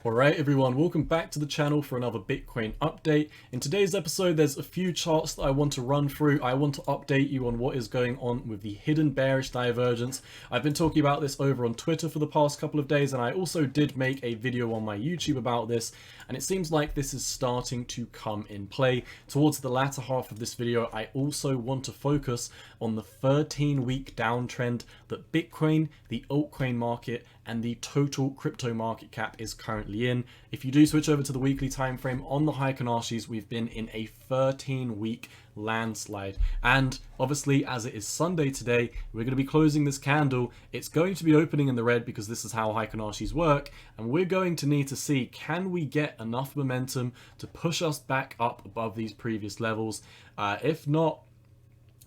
Alright everyone, welcome back to the channel for another Bitcoin update. In today's episode there's a few charts that I want to run through. I want to update you on what is going on with the hidden bearish divergence. I've been talking about this over on Twitter for the past couple of days, and I also did make a video on my YouTube about this, and it seems like this is starting to come in play. Towards the latter half of this video I also want to focus on the 13-week downtrend that Bitcoin, the altcoin market, and the total crypto market cap is currently in. If you do switch over to the weekly time frame on the Heikenashis, we've been in a 13-week landslide, and obviously as it is Sunday today, we're going to be closing this candle. It's going to be opening in the red because this is how Heikenashis work, and we're going to need to see, can we get enough momentum to push us back up above these previous levels? If not,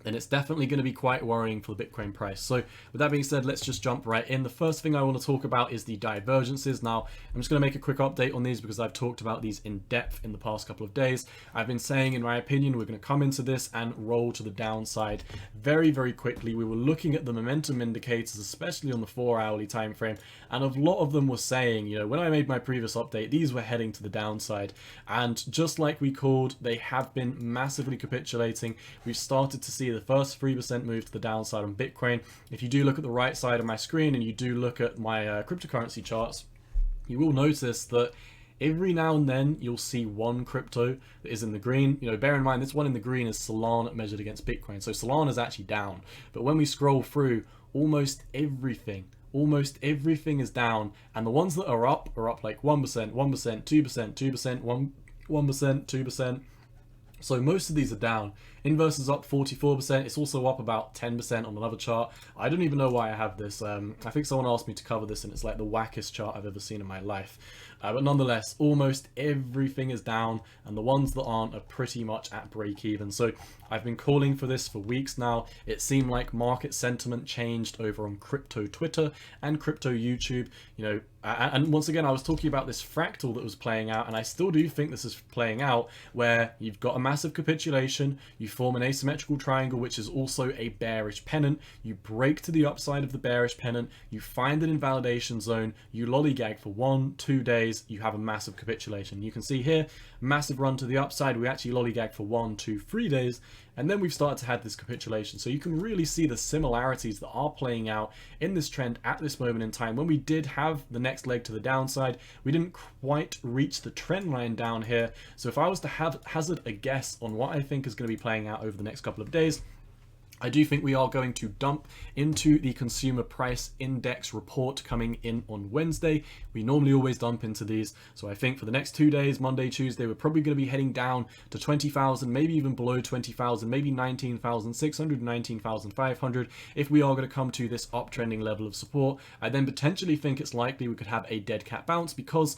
then it's definitely going to be quite worrying for the Bitcoin price. So with that being said, let's just jump right in. The first thing I want to talk about is the divergences. Now, I'm just going to make a quick update on these because I've talked about these in depth in the past couple of days. I've been saying, in my opinion, we're going to come into this and roll to the downside very, very quickly. We were looking at the momentum indicators, especially on the 4-hourly time frame, and a lot of them were saying, you know, when I made my previous update, these were heading to the downside. And just like we called, they have been massively capitulating. We've started to see the first 3% move to the downside on Bitcoin. If you do look at the right side of my screen and you do look at my cryptocurrency charts, you will notice that every now and then you'll see one crypto that is in the green. You know, bear in mind this one in the green is Solana measured against Bitcoin. So Solana is actually down. But when we scroll through, almost everything is down, and the ones that are up like 1%, 1%, 2%, 2%, 1%, 2%. So most of these are down. Inverse is up 44%. It's also up about 10% on another chart. I don't even know why I have this. I think someone asked me to cover this, and it's like the wackest chart I've ever seen in my life. But nonetheless, almost everything is down, and the ones that aren't are pretty much at break even. So I've been calling for this for weeks now. It seemed like market sentiment changed over on crypto Twitter and crypto YouTube. You know, and once again, I was talking about this fractal that was playing out, and I still do think this is playing out, where you've got a massive capitulation, you form an asymmetrical triangle, which is also a bearish pennant, you break to the upside of the bearish pennant, you find an invalidation zone, you lollygag for 1-2 days, you have a massive capitulation. You can see here, massive run to the upside, we actually lollygag for 1-2-3 days, and then we've started to have this capitulation. So you can really see the similarities that are playing out in this trend at this moment in time. When we did have the next leg to the downside, we didn't quite reach the trend line down here. So if I was to hazard a guess on what I think is going to be playing out over the next couple of days, I do think we are going to dump into the consumer price index report coming in on Wednesday. We normally always dump into these. So I think for the next 2 days, Monday, Tuesday, we're probably going to be heading down to 20,000, maybe even below 20,000, maybe 19,600, 19,500. If we are going to come to this uptrending level of support, I then potentially think it's likely we could have a dead cat bounce, because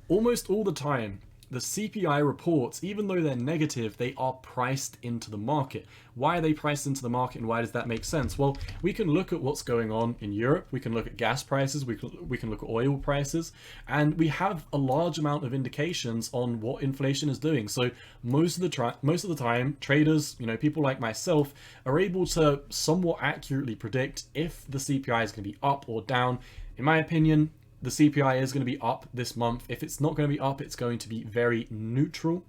almost all the time, the CPI reports, even though they're negative, they are priced into the market. Why are they priced into the market, and why does that make sense? Well, we can look at what's going on in Europe, we can look at gas prices, we can look at oil prices, and we have a large amount of indications on what inflation is doing. So most of the time, traders, you know, people like myself, are able to somewhat accurately predict if the CPI is going to be up or down. In my opinion, the CPI is going to be up this month. If it's not going to be up, it's going to be very neutral.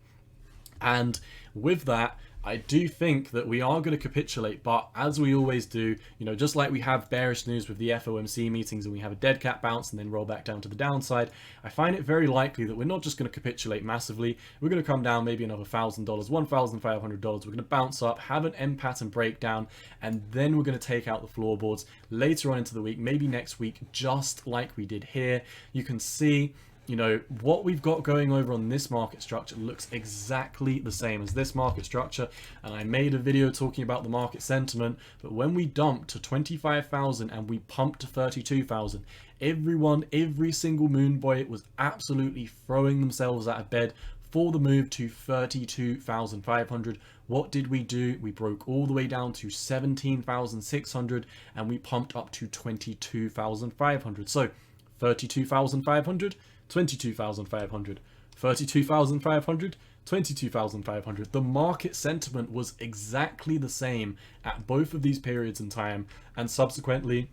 And with that, I do think that we are going to capitulate, but as we always do, you know, just like we have bearish news with the FOMC meetings and we have a dead cat bounce and then roll back down to the downside, I find it very likely that we're not just going to capitulate massively. We're going to come down maybe another $1,000, $1,500. We're going to bounce up, have an M pattern breakdown, and then we're going to take out the floorboards later on into the week, maybe next week, just like we did here. You can see, you know, what we've got going over on this market structure looks exactly the same as this market structure, and I made a video talking about the market sentiment. But when we dumped to 25,000 and we pumped to 32,000, every single moon boy was absolutely throwing themselves out of bed for the move to 32,500. What did we do? We broke all the way down to 17,600 and we pumped up to 22,500. So 32,500, 22,500, 32,500, 22,500. The market sentiment was exactly the same at both of these periods in time, and subsequently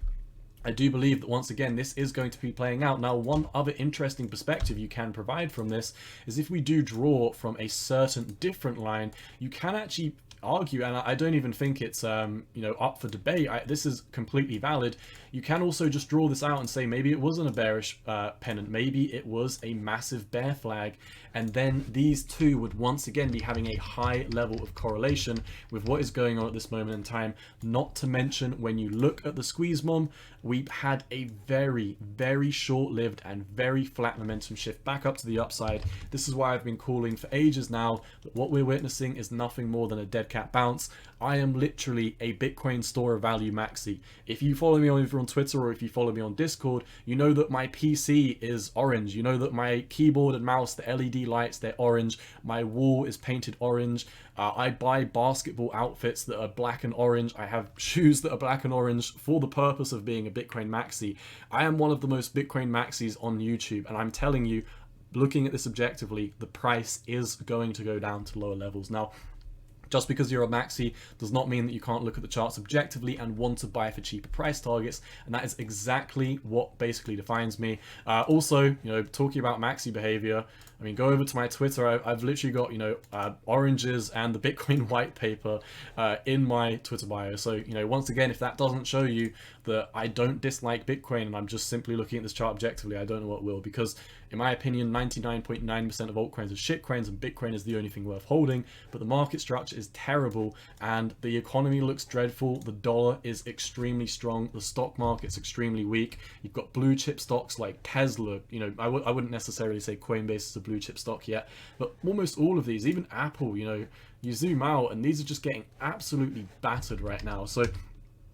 I do believe that once again this is going to be playing out. Now, one other interesting perspective you can provide from this is if we do draw from a certain different line, you can actually argue, and I don't even think it's you know, up for debate. This is completely valid. You can also just draw this out and say maybe it wasn't a bearish pennant, maybe it was a massive bear flag, and then these two would once again be having a high level of correlation with what is going on at this moment in time. Not to mention, when you look at the squeeze mom, we've had a very, very short-lived and very flat momentum shift back up to the upside. This is why I've been calling for ages now that what we're witnessing is nothing more than a dead cat bounce. I am literally a Bitcoin store of value maxi. If you follow me over on Twitter or if you follow me on Discord, you know that my PC is orange. You know that my keyboard and mouse, the LED lights, they're orange. My wall is painted orange. I buy basketball outfits that are black and orange. I have shoes that are black and orange for the purpose of being a Bitcoin maxi. I am one of the most Bitcoin maxis on YouTube, and I'm telling you, looking at this objectively, the price is going to go down to lower levels. Now, just because you're a maxi does not mean that you can't look at the charts objectively and want to buy for cheaper price targets, and that is exactly what basically defines me. Also, you know, talking about maxi behavior, I mean, go over to my Twitter. I've literally got, you know, oranges and the Bitcoin white paper in my Twitter bio. So, you know, once again, if that doesn't show you that I don't dislike Bitcoin and I'm just simply looking at this chart objectively, I don't know what will, because in my opinion, 99.9% of altcoins are shitcoins and Bitcoin is the only thing worth holding. But the market structure is terrible and the economy looks dreadful. The dollar is extremely strong. The stock market's extremely weak. You've got blue chip stocks like Tesla. You know, I wouldn't necessarily say Coinbase is a blue chip stock yet, but almost all of these, even Apple, you know, you zoom out and these are just getting absolutely battered right now. So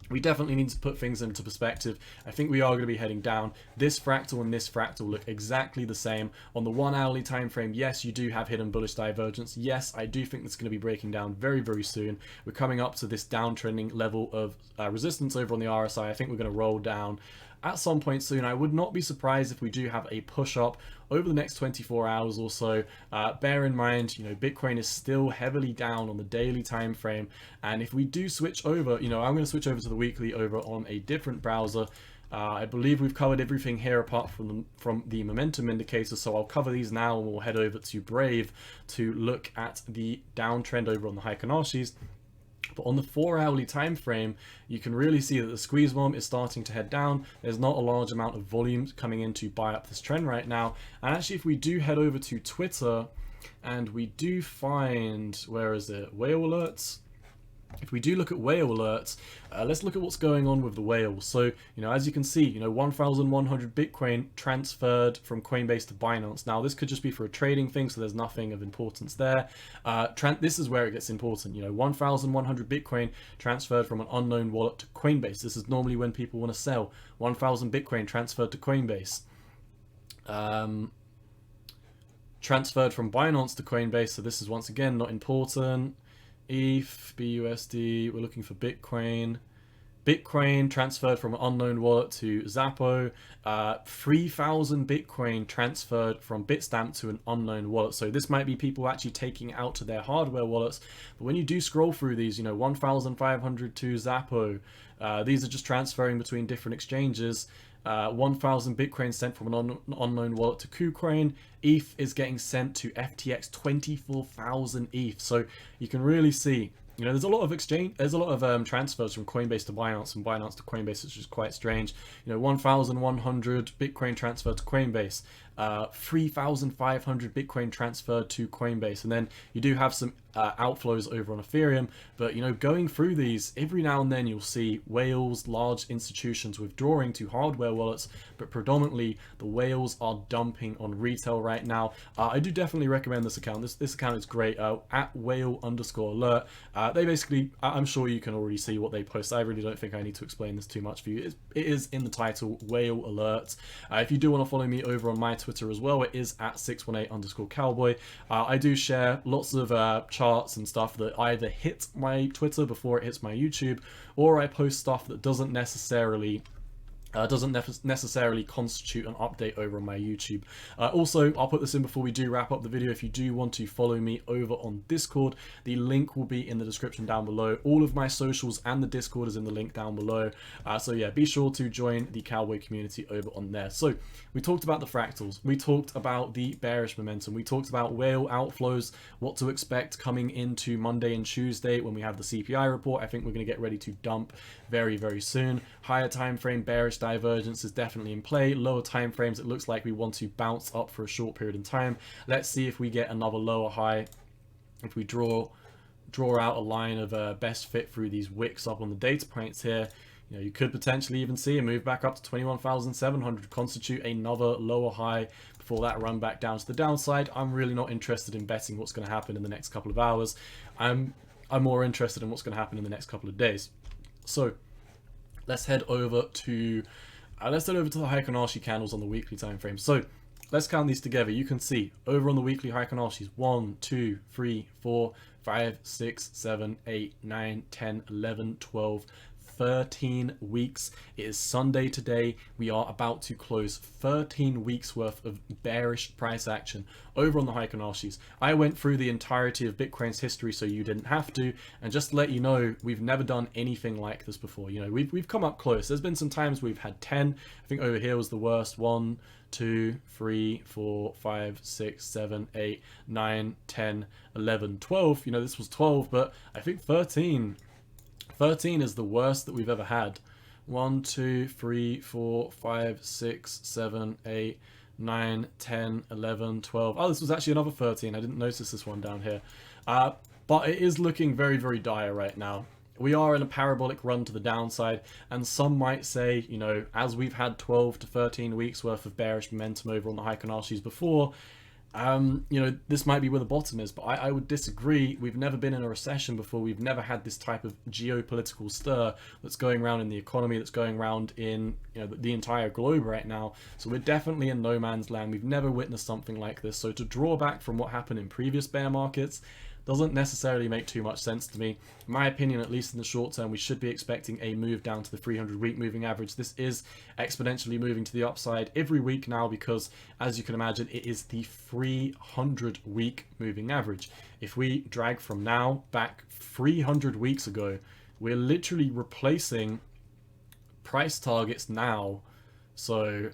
we definitely need to put things into perspective. I think we are going to be heading down. This fractal and this fractal look exactly the same. On the 1 hourly time frame, yes, you do have hidden bullish divergence. Yes, I do think that's going to be breaking down very, very soon. We're coming up to this downtrending level of resistance over on the RSI. I think we're going to roll down at some point soon. I would not be surprised if we do have a push up over the next 24 hours or so. Bear in mind, you know, Bitcoin is still heavily down on the daily time frame, and if we do switch over, you know, I'm going to switch over to the weekly over on a different browser. I believe we've covered everything here apart from the momentum indicator, so I'll cover these now and we'll head over to Brave to look at the downtrend over on the Heikonashis. But on the 4 hourly time frame, you can really see that the squeeze bomb is starting to head down. There's not a large amount of volume coming in to buy up this trend right now. And actually, if we do head over to Twitter and we do find, where is it, whale alerts? If we do look at whale alerts, let's look at what's going on with the whales. So, you know, as you can see, you know, 1,100 Bitcoin transferred from Coinbase to Binance. Now, this could just be for a trading thing, so there's nothing of importance there. This is where it gets important. You know, 1,100 Bitcoin transferred from an unknown wallet to Coinbase. This is normally when people want to sell. 1,000 Bitcoin transferred to Coinbase. Transferred from Binance to Coinbase, so this is once again not important. ETH, BUSD, we're looking for Bitcoin. Bitcoin transferred from an unknown wallet to Zappo. 3,000 Bitcoin transferred from Bitstamp to an unknown wallet. So this might be people actually taking it out to their hardware wallets. But when you do scroll through these, you know, 1,500 to Zappo. These are just transferring between different exchanges. 1,000 Bitcoin sent from an unknown wallet to KuCoin. ETH is getting sent to FTX, 24,000 ETH. So you can really see, you know, there's a lot of transfers from Coinbase to Binance and Binance to Coinbase, which is quite strange. You know, 1,100 Bitcoin transferred to Coinbase, 3,500 Bitcoin transferred to Coinbase, and then you do have some outflows over on Ethereum. But, you know, going through these, every now and then you'll see whales, large institutions withdrawing to hardware wallets, but predominantly the whales are dumping on retail right now. I do definitely recommend this account. This account is great, at whale_alert. They basically, I'm sure you can already see what they post. I really don't think I need to explain this too much for you. It is in the title, whale alert. If you do want to follow me over on my Twitter as well, it is at 618_cowboy. I do share lots of charts and stuff that either hit my Twitter before it hits my YouTube, or I post stuff that doesn't necessarily Doesn't necessarily constitute an update over on my YouTube. Also, I'll put this in before we do wrap up the video. If you do want to follow me over on Discord, the link will be in the description down below. All of my socials and the Discord is in the link down below. So yeah, be sure to join the Cowboy community over on there. So we talked about the fractals, we talked about the bearish momentum, we talked about whale outflows, what to expect coming into Monday and Tuesday when we have the CPI report. I think we're going to get ready to dump very, very soon. Higher time frame bearish divergence is definitely in play. Lower time frames, it looks like we want to bounce up for a short period in time. Let's see if we get another lower high. If we draw out a line of best fit through these wicks up on the data points here, you know, you could potentially even see a move back up to 21,700, constitute another lower high before that run back down to the downside. I'm really not interested in betting what's going to happen in the next couple of hours. I'm more interested in what's going to happen in the next couple of days. So let's head over to the Heikin-Ashi candles on the weekly time frame. So let's count these together. You can see over on the weekly Heikin-Ashis, 1, 2, 3, 4, 5, 6, 7, 8, 9, 10, 11, 12, 13 weeks. It is Sunday today. We are about to close 13 weeks worth of bearish price action over on the Heikin-Ashis. I went through the entirety of Bitcoin's history so you didn't have to, and just to let you know, we've never done anything like this before. You know, we've come up close. There's been some times we've had 10. I think over here was the worst. 1, 2, 3, 4, 5, 6, 7, 8, 9, 10, 11, 12. You know, this was 12, but I think 13 is the worst that we've ever had. 1, 2, 3, 4, 5, 6, 7, 8, 9, 10, 11, 12. Oh, this was actually another 13. I didn't notice this one down here. But it is looking very, very dire right now. We are in a parabolic run to the downside, and some might say, you know, as we've had 12 to 13 weeks worth of bearish momentum over on the Heikin-Ashis before, you know, this might be where the bottom is, but I would disagree. We've never been in a recession before. We've never had this type of geopolitical stir that's going around in the economy, that's going around in, you know, the entire globe right now. So we're definitely in no man's land. We've never witnessed something like this. So to draw back from what happened in previous bear markets doesn't necessarily make too much sense to me. In my opinion, at least in the short term, we should be expecting a move down to the 300-week moving average. This is exponentially moving to the upside every week now because, as you can imagine, it is the 300-week moving average. If we drag from now back 300 weeks ago, we're literally replacing price targets now. So,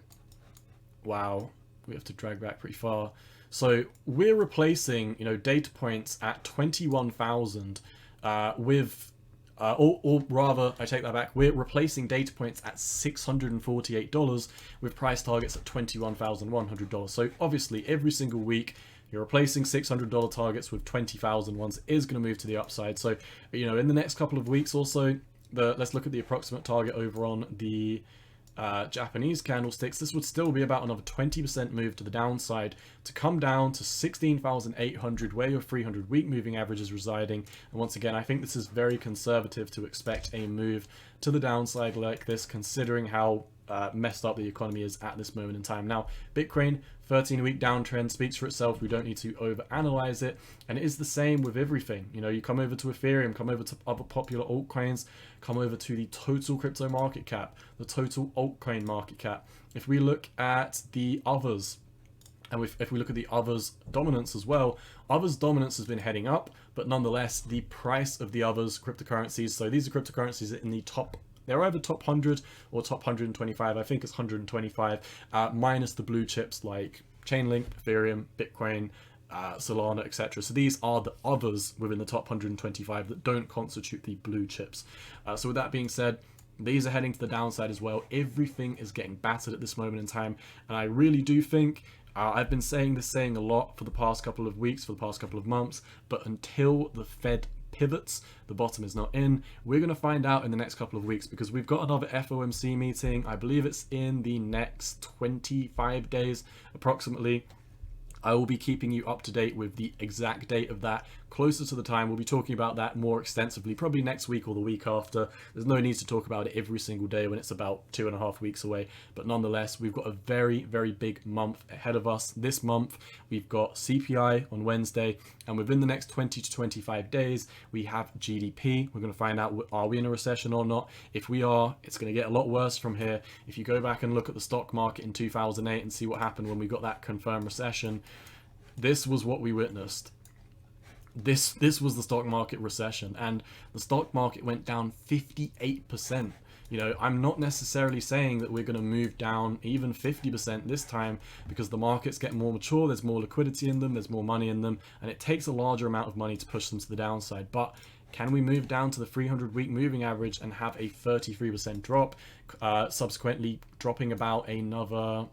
wow, we have to drag back pretty far. So we're replacing, you know, data points at 21,000 with, or rather, I take that back, we're replacing data points at $648 with price targets at $21,100. So obviously every single week you're replacing $600 targets with 20,000 ones. It is going to move to the upside. So, you know, in the next couple of weeks also, let's look at the approximate target over on the Japanese candlesticks. This would still be about another 20% move to the downside to come down to 16,800 where your 300-week moving average is residing. And once again, I think this is very conservative to expect a move to the downside like this, considering how messed up the economy is at this moment in time. Now, Bitcoin 13-week downtrend speaks for itself. We don't need to overanalyze it, and it is the same with everything. You know, you come over to Ethereum, come over to other popular altcoins, come over to the total crypto market cap, the total altcoin market cap. If we look at the others, and if we look at the others dominance as well, others dominance has been heading up, but nonetheless the price of the others cryptocurrencies, so these are cryptocurrencies in the top, they're either top 100 or top 125. I think it's 125, minus the blue chips like Chainlink, Ethereum, Bitcoin, Solana, etc. So these are the others within the top 125 that don't constitute the blue chips. So with that being said, these are heading to the downside as well. Everything is getting battered at this moment in time, and I really do think, I've been saying this saying a lot for the past couple of weeks, for the past couple of months, but until the Fed pivots, the bottom is not in. We're going to find out in the next couple of weeks because we've got another FOMC meeting. I believe it's in the next 25 days approximately. I will be keeping you up to date with the exact date of that closer to the time. We'll be talking about that more extensively, probably next week or the week after. There's no need to talk about it every single day when it's about 2.5 weeks away. But nonetheless, we've got a very, very big month ahead of us. This month, we've got CPI on Wednesday, and within the next 20 to 25 days, we have GDP. We're going to find out, are we in a recession or not? If we are, it's going to get a lot worse from here. If you go back and look at the stock market in 2008 and see what happened when we got that confirmed recession, this was what we witnessed. This was the stock market recession, and the stock market went down 58%. You know, I'm not necessarily saying that we're going to move down even 50% this time, because the markets get more mature, there's more liquidity in them, there's more money in them, and it takes a larger amount of money to push them to the downside. But can we move down to the 300-week moving average and have a 33% drop, subsequently dropping about another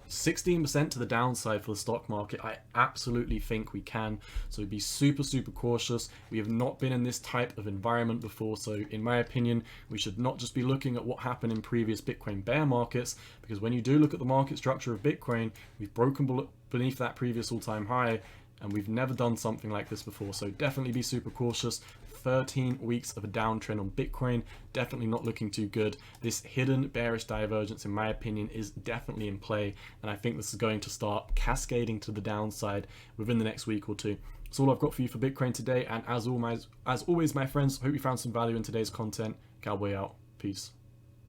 16% to the downside for the stock market? I absolutely think we can. So be super, super cautious. We have not been in this type of environment before. So in my opinion, we should not just be looking at what happened in previous Bitcoin bear markets, because when you do look at the market structure of Bitcoin, we've broken beneath that previous all-time high, and we've never done something like this before. So definitely be super cautious. 13 weeks of a downtrend on Bitcoin, definitely not looking too good. This hidden bearish divergence, in my opinion, is definitely in play, and I think this is going to start cascading to the downside within the next week or two. That's all I've got for you for Bitcoin today, and as always, my friends, hope you found some value in today's content. Cowboy out. Peace.